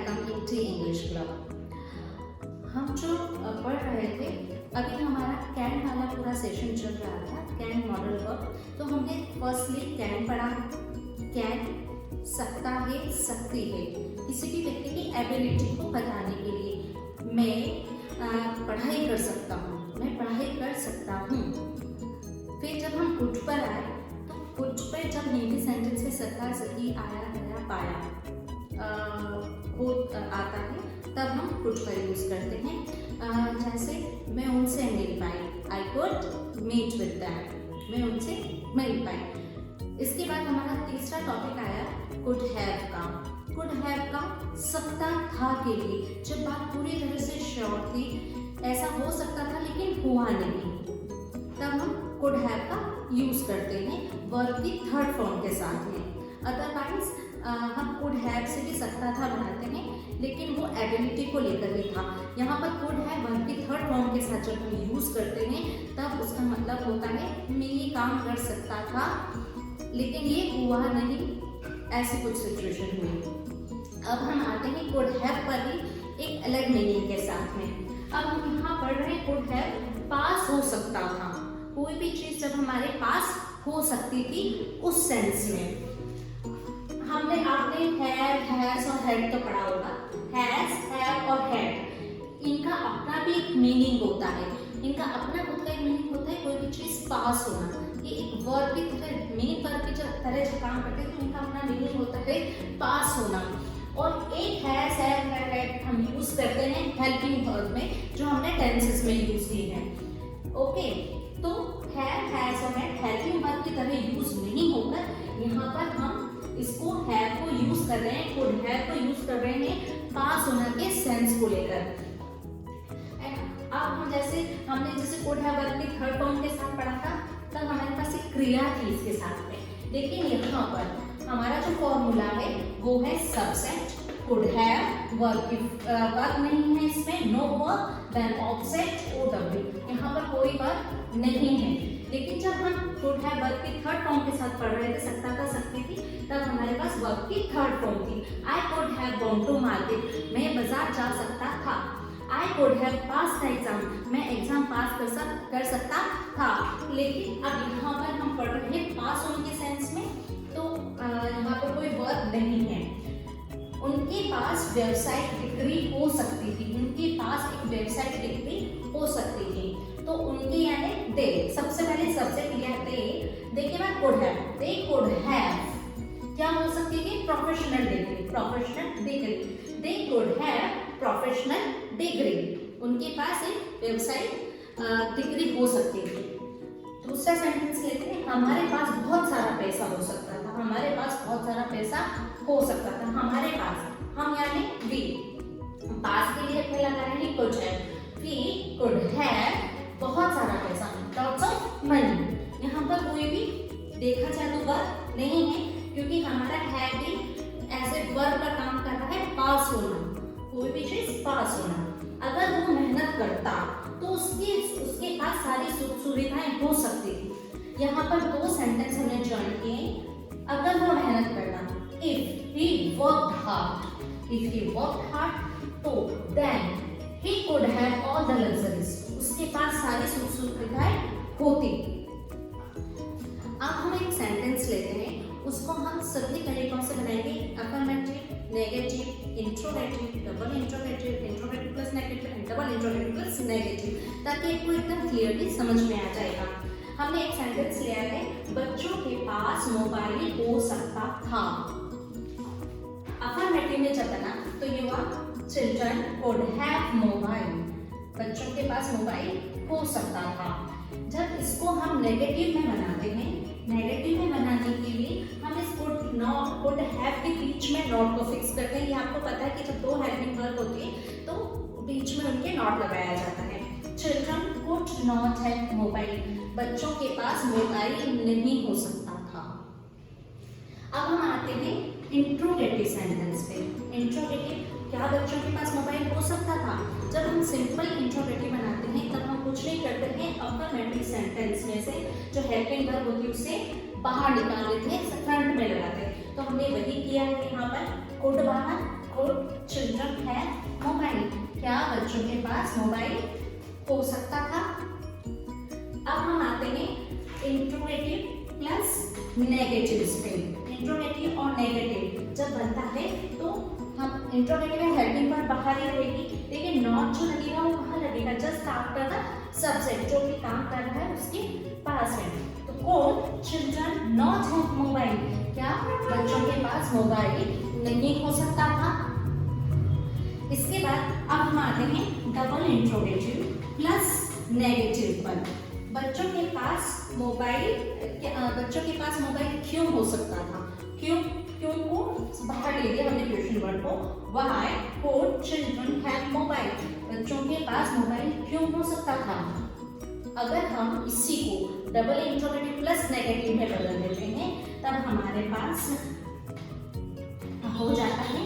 Welcome to T English club. हम जो पढ़ रहे थे, अभी हमारा कैन वाला पूरा सेशन चल रहा था, कैन मॉडल वर्ब। तो हमने फर्स्टली कैन पढ़ा। कैन सकता है, सकती है, किसी भी व्यक्ति की एबिलिटी को बताने के लिए। मैं पढ़ाई कर सकता हूँ, मैं पढ़ाई कर सकता हूँ। फिर जब हम कुछ पर आए तो कुछ पर जब हिंदी सेंटेंस में सका, सकी, आया, गया, पाया वो आता है, तब हम कुछ पर यूज करते हैं। जैसे मैं उनसे मिल पाई, I could meet with them, मैं उनसे मिल पाई। इसके बाद हमारा तीसरा टॉपिक आया कुड हैव का। कुड हैव का सकता था के लिए, जब बात पूरी तरह से श्योर थी, ऐसा हो सकता था लेकिन हुआ नहीं, तब हम कुड हैव का यूज करते हैं वर्ब की थर्ड फॉर्म के साथ में। अदरवाइज हम कुड हैव से भी सकता था बनाते हैं, लेकिन वो एबिलिटी को लेकर ही था। यहाँ पर कुड हैव वर्ब की थर्ड फॉर्म के साथ जब हम यूज करते हैं, तब उसका मतलब होता है मैं ये काम कर सकता था लेकिन ये हुआ नहीं, ऐसी कुछ सिचुएशन हुई। अब हम आते हैं कुड हैव पर ही एक अलग मीनिंग के साथ में। अब हम यहाँ पढ़ रहे हैं कुड हैव पास हो सकता था, कोई भी चीज जब हमारे पास हो सकती थी उस सेंस में। आपने हैव, हैज और हैड तो पढ़ा होगा। हैज, हैव और हैड, इनका अपना भी एक मीनिंग होता है, इनका अपना खुद का एक मीनिंग होता है। कोई भी चीज पास होना, ये एक वर्ब की तरह, मीनिंग वर्ब की तरह जो काम करते हैं, तो इनका अपना मीनिंग होता है पास होना। और एक हैज, हैव, हैड हम यूज करते हैं हेल्पिंग वर्ब में, जो हमने टेंसेस में यूज की है। ओके, तो हैव, हैज और हैड हेल्पिंग वर्ब की तरह यूज नहीं होकर, यहाँ पर हम इसको हैव को यूज कर रहे हैं, कुड हैव को यूज कर रहे हैं पास होना के सेंस को लेकर। अब हम जैसे कुड हैव वर्ब की थर्ड फॉर्म के साथ पढ़ा था, तब हमारे पास एक क्रिया थी इसके साथ में। लेकिन यहाँ पर हमारा जो फॉर्मूला है वो है सबसेट कुड हैव, वर्ब नहीं है इसमें, no verb, then object OW, यहाँ पर कोई वर्ब नहीं है। लेकिन जब हम कुड हैव वर्ब की थर्ड फॉर्म के साथ पढ़ रहे थे, सकता था, सकती थी, तब हमारे पास वर्ब की थर्ड फॉर्म थी। I could have gone to market, मैं बाजार जा सकता था। I could have pass the exam, मैं एग्जाम पास कर सकता था। लेकिन अब यहाँ पर हम पढ़ रहे हैं पास होने के सेंस में, तो यहाँ पर कोई वर्ब नहीं है। उनके पास व्यवसायिक डिग्री हो सकती थी, उनके पास एक व्यवसायिक डिग्री हो सकती थी। तो उनके यानी दे, सबसे पहले सब्जेक्ट लिया दे के बाद could have, they could have क्या हो सकती थी, professional degree, professional degree, they could have professional degree, उनके पास एक व्यवसायिक डिग्री हो सकती थी। दूसरा सेंटेंस लेते हैं, हमारे पास बहुत सारा पैसा हो सकता था, हमारे पास बहुत सारा पैसा हो सकता था। हमारे पास, हम यानी वी, पास के लिए क्या लगा रहे हैं, could have, we could have बहुत सारा पैसा, लॉट्स ऑफ मनी। यहाँ पर कोई भी देखा जाए तो वर्ब नहीं है, क्योंकि हमारा हैव भी ऐसे वर्ब का काम कर रहा है पास होना, कोई भी चीज पास होना। अगर वो मेहनत करता तो उसके पास सारी सुख सुविधाएं हो सकती थी। यहाँ पर दो सेंटेंस हमने जॉइन किए, अगर वो मेहनत करता, if he worked hard, if he worked hard, तो then he could have all the luxuries, उसके पास सारी सुख सुविधाएं होती। अब हम एक सेंटेंस लेते हैं, उसको हम सभी तरीकों से बनाएंगे, affirmative, negative, interrogative, double interrogative, interrogative plus negative, double interrogative plus negative, ताकि आपको एकदम क्लियरली समझ में आ जाएगा। हमने एक सेंटेंस लिया है, बच्चों के पास मोबाइल हो सकता था। अफर्मेटिव में जब बना तो ये हुआ चिल्ड्रन कुड हैव मोबाइल, बच्चों के पास मोबाइल हो सकता था। जब इसको हम नेगेटिव में बनाते हैं, नेगेटिव में बनाने के लिए हम इस कुड हैव के बीच में नॉट को फिक्स करते हैं। ये आपको पता है कि जब दो हेल्पिंग वर्ब होती है तो बीच में उनके नॉट लगाया जाता है। Children could not have mobile, बच्चों के पास मोबाइल नहीं हो सकता था। अब हम आते हैं इंट्रोगेटिव सेंटेंस पे। इंट्रोगेटिव, क्या बच्चों के पास मोबाइल हो सकता था? जब हम सिंपल इंट्रोगेटिव बनाते हैं तब हम कुछ नहीं करते हैं, अफर्मेटिव सेंटेंस में से जो हेल्पिंग वर्ब होती है उसे बाहर निकाल लेते हैं, फ्रंट में लगाते हैं। तो हमने वही किया है यहाँ पर, कुड बाहर, कुड चिल्ड्रन मोबाइल हो सकता था। अब हम आते हैं इंट्रोगेटिव प्लस नेगेटिव्स पे। इंट्रोगेटिव और नेगेटिव जब बनता है तो हम इंट्रोगेटिव है हेल्पिंग पर बाहर ही रहेगी, लेकिन नॉट जो लगेगा वो कहाँ लगेगा, जस्ट आफ्टर द सब्जेक्ट जो भी काम कर रहा है उसके पास है। तो code children not have mobile, क्या बच्चों के पास मोबाइल नहीं हो सकता था। इसके बाद अब हम आते हैं डबल इंट्रोगेटिव प्लस नेगेटिव पर। बच्चों के पास मोबाइल क्यों हो सकता था, क्यों को बाहर ले लिया हमने क्वेश्चन वर्ड को। Why could children have mobile, बच्चों के पास मोबाइल क्यों हो सकता था। अगर हम इसी को डबल इंट्रोगेटिव प्लस नेगेटिव में बदल देते हैं तब हमारे पास हो जाता है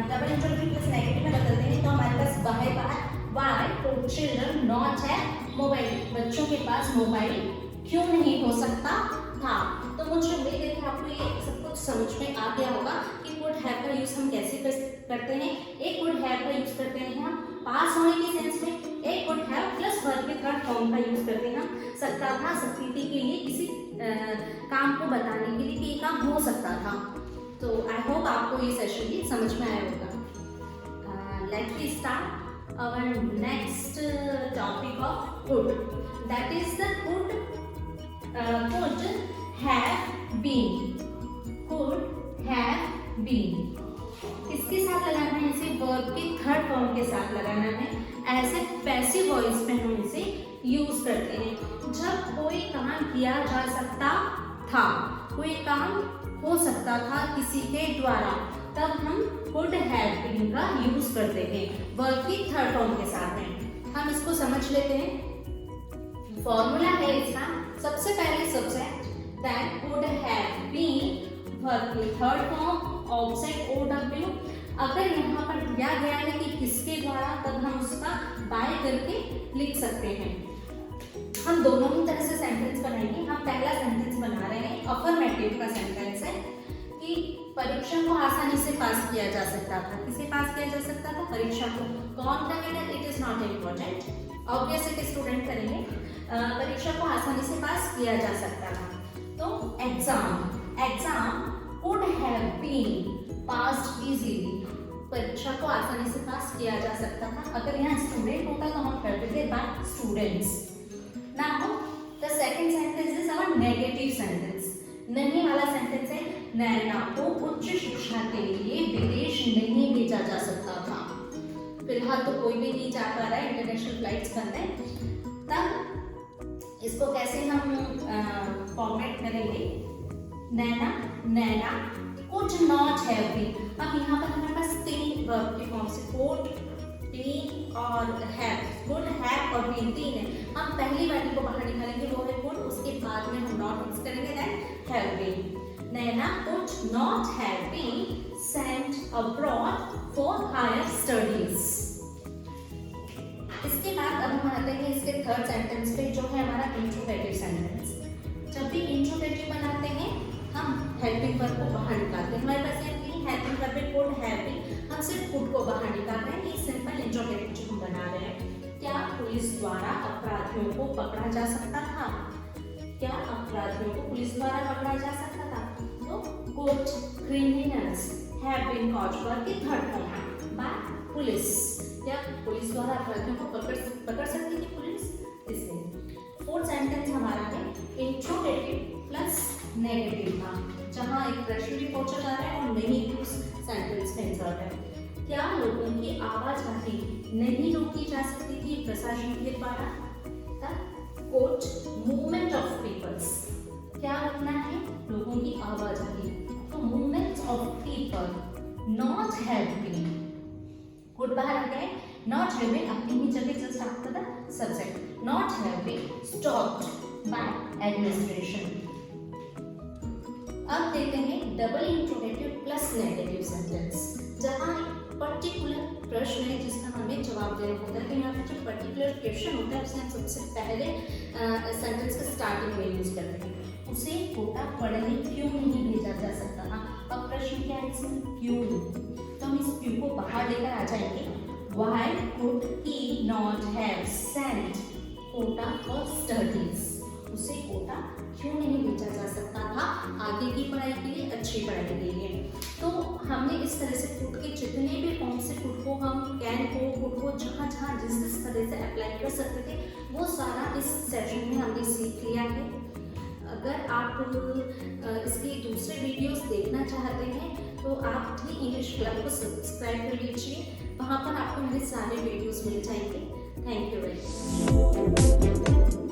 डबल इंट्रोगेटिव प्लस नेगेटिव में बदलते हैं तो हमारे पास why could children not have mobile, बच्चों के पास मोबाइल क्यों नहीं हो सकता था। तो मुझे उम्मीद है कि आपको ये सब कुछ समझ में आ गया होगा कि कुड हैव का यूज हम कैसे करते हैं। एक कुड हैव का यूज करते हैं हम पास होने के सेंस में, एक कुड हैव प्लस वर्ब के थर्ड फॉर्म का यूज करते हैं हम सकता था, सकती थी के लिए, किसी काम को बताने के लिए कि ये काम हो सकता था। तो आई होप आपको ये सेशन भी समझ में आया होगा। Let's we start our next topic of could, that is the could have been, could have been। इसके साथ लगाना है इसे वर्ब के थर्ड फॉर्म के साथ लगाना है। ऐसे पैसिव वॉइस में हम इसे यूज करते हैं जब कोई काम किया जा सकता था, कोई काम हो सकता था किसी के द्वारा, तब हम could have been का यूज करते हैं वर्ब की थर्ड फॉर्म के साथ में। हम इसको समझ लेते हैं। फॉर्मूला है इसका, सबसे पहले subject that could have been, verb की थर्ड फॉर्म ऑब्जेक्ट OW। अगर यहाँ पर दिया गया है कि किसके द्वारा तब हम उसका बाय करके लिख सकते हैं। हम दोनों ही तरह से सेंटेंस बनाएंगे। हम पहला सेंटेंस बना रहे हैं अफर्मेटिव का सेंटेंस है कि परीक्षा को आसानी से पास किया जा सकता था। किसे पास किया जा सकता था, परीक्षा को। कौन करेगा, it is not important, obviously student करेंगे। परीक्षा को आसानी से पास किया जा सकता था। तो exam could have been passed easily, परीक्षा को आसानी से पास किया जा सकता था। अगर यहाँ स्टूडेंट होता तो हम करते थे by students. Now the second sentence is our negative sentence. नहीं वाला सेंटेंस है, नैना को उच्च शिक्षा के लिए विदेश नहीं भेजा जा सकता था। फिलहाल तो कोई भी नहीं जा पा रहा है, इंटरनेशनल फ्लाइट्स बंद है। तब इसको कैसे हम फॉर्मेट करेंगे, नैना कुड नॉट हैव बीन। अब यहाँ पर हमारे पास तीन वर्ब के फॉर्म से कुड, बीन और हैव। कुड हैव और बीन तीन है। हम पहली वाली को बाहर निकालेंगे, वो है कुड, उसके बाद में हम नॉट मिक्स करेंगे, then have been. Naina could not have been sent abroad for higher studies. इसके बाद अब हम आते हैं इसके थर्ड सेंटेंस पे जो है हमारा इंट्रोगेटिव सेंटेंस। जब भी इंट्रोगेटिव बनाते हैं हम हेल्पिंग वर्ब को बाहर निकालते हैं। हमारे पास ये तीन हेल्पिंग वर्ब है, कुड, हैव बीन, हम सिर्फ कुड को बाहर निकाल रहे हैं। ये सिंपल इंट्रोगेटिव जो हम बना रहे हैं। क्या पुलिस द्वारा अपराधियों को पकड़ा जा सकता था, क्या अपराधियों को पुलिस द्वारा पकड़ा जा सकता था। तो could criminals have been caught, verb की थर्ड फॉर्म बाय पुलिस, या पुलिस द्वारा अपराधियों को पकड़ सकती थी पुलिस। इसलिए फोर्थ सेंटेंस हमारा है इंट्रोगेटिव प्लस नेगेटिव का, जहाँ एक प्रश्न भी पूछा जा रहा है और नहीं भी उस सेंटेंस में इंसर्ट है। क्या लोगों की आवाजाही नहीं रोकी जा सकती थी प्रशासन के द्वारा। कोट मूवमेंट ऑफ पीपल्स, क्या रखना है, लोगों की आवाजाही। तो movement of people not have been, good बाहर आ गए, नॉट हैव बीन अपनी ही जगह just after the subject, not have been stopped by administration. अब देखते हैं double interrogative plus negative sentence, जहाँ पर्टिकुलर प्रश्न है जिसका हमें जवाब देना होता है। तो यहाँ पे जो पर्टिकुलर क्वेश्चन होता है उसे हम सबसे पहले सेंटेंस के स्टार्टिंग में यूज करते हैं। उसे कोटा पढ़ने क्यों नहीं भेजा जा सकता था। अब प्रश्न क्या है इसमें, क्यों। तो हम इस क्यू को बाहर लेकर आ जाएंगे, why could he not have sent Kota for studies? उसे कोटा क्यों नहीं भेजा जा सकता था आगे की पढ़ाई के लिए, अच्छी पढ़ाई के लिए? तो हमने इस तरह से कुड के जितने भी फॉर्म से कुड को हम कैन को, कुड को जहाँ जहाँ जिस तरह से अप्लाई कर सकते थे वो सारा इस सेशन में हमने सीख लिया है। अगर आप इसके दूसरे वीडियोस देखना चाहते हैं तो आप भी इंग्लिश क्लब को सब्सक्राइब कर लीजिए, वहाँ पर आपको मेरे सारे वीडियोस मिल जाएंगे। Thank you very much.